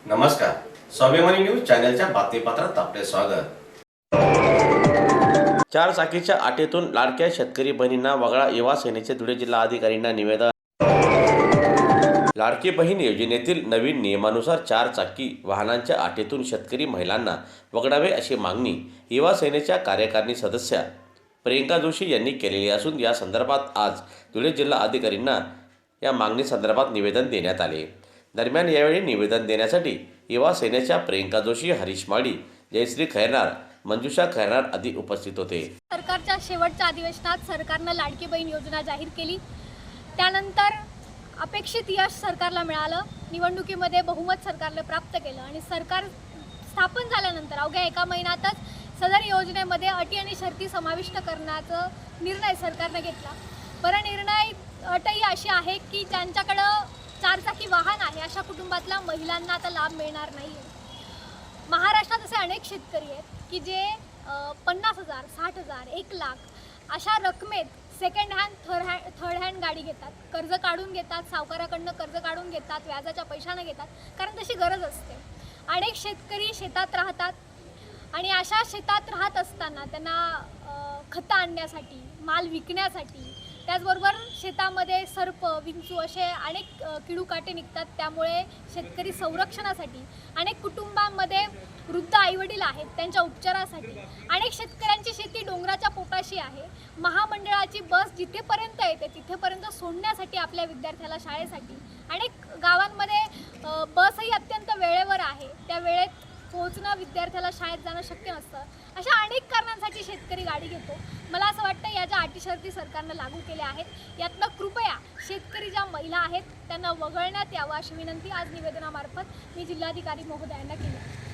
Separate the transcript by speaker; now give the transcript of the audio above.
Speaker 1: नमस्कार, स्वाभिमानी न्यूज चॅनलच्या बातमीपत्रात आपले स्वागत। चार चाकीच्या आटेतून लाडक्या शेतकरी बहिणींना वगळा, युवा सेनेचे धुळे जिल्हा अधिकाऱ्यांना निवेदन। लाडकी बहीण योजनेतील नवीन नियमानुसार चार चाकी वाहनांच्या आटेतून शेतकरी महिलांना वगळावे अशी मागणी युवा सेनेच्या कार्यकारिणी सदस्य प्रियंका जोशी यांनी केलेली असून या संदर्भात आज धुळे जिल्हा अधिकाऱ्यांना या मागणी संदर्भात निवेदन देण्यात आले। दरम्यान यावेळी निवेदन देण्यासाठी युवा सेनेच्या प्रियंका जोशी, हरीश माळी, जयश्री खैरनार, मंजुषा खैरनार आदी उपस्थित होते।
Speaker 2: सरकारच्या शेवटच्या अधिवेशनात सरकारने लाडकी बहीण योजना जाहीर केली। त्यानंतर अपेक्षित यश सरकारला मिळालं, निवडणुकीमध्ये बहुमत सरकारने प्राप्त केलं आणि सरकार स्थापन झाल्यानंतर अवघ्या एका महिन्यातच सदर योजनेमध्ये अटी आणि शर्ती समाविष्ट करण्याचा निर्णय सरकारने घेतला। बरं, निर्णय अटही अशी आहे की ज्यांच्याकडं चारचाकी वाहन आहे अशा कुटुंबातल्या महिलांना आता लाभ मिळणार नाही। महाराष्ट्रात असे अनेक शेतकरी आहेत की जे 50,000, 60,000, 1,00,000 अशा रकमेत सेकंड हँड, थर्ड हँड गाडी घेतात, कर्ज काढून घेतात, सावकाराकडनं कर्ज काढून घेतात, व्याजाच्या पैशाने घेतात, कारण तशी गरज असते। अनेक शेतकरी शेतात राहतात आणि अशा शेतात राहत असताना त्यांना खतं आणण्यासाठी, माल विकण्यासाठी, त्याचबरोबर शेतामध्ये सर्प, विंचू असे अनेक किडूकाटे निघतात। त्यामुळे शेतकरी संरक्षणासाठी, अनेक कुटुंबांमध्ये वृद्ध आईवडील आहेत त्यांच्या उपचारासाठी, अनेक शेतकऱ्यांची शेती डोंगराच्या पोटाशी आहे, महामंडळाची बस जिथेपर्यंत येते तिथेपर्यंत सोडण्यासाठी आपल्या विद्यार्थ्याला शाळेसाठी, अनेक गावांमध्ये बसही अत्यंत वेळेवर आहे, त्या वेळेत पोहोचणं विद्यार्थ्याला शाळेत जाणं शक्य नसतं। अशा अनेक कारणांसाठी शेतकरी गाडी घेतो। मला असं वाटतं या ज्या अटी शर्ती सरकारनं लागू केल्या आहेत यातनं कृपया शेतकरी ज्या महिला आहेत त्यांना वगळण्यात यावं अशी विनंती आज निवेदनामार्फत मी जिल्हाधिकारी महोदयांना केली।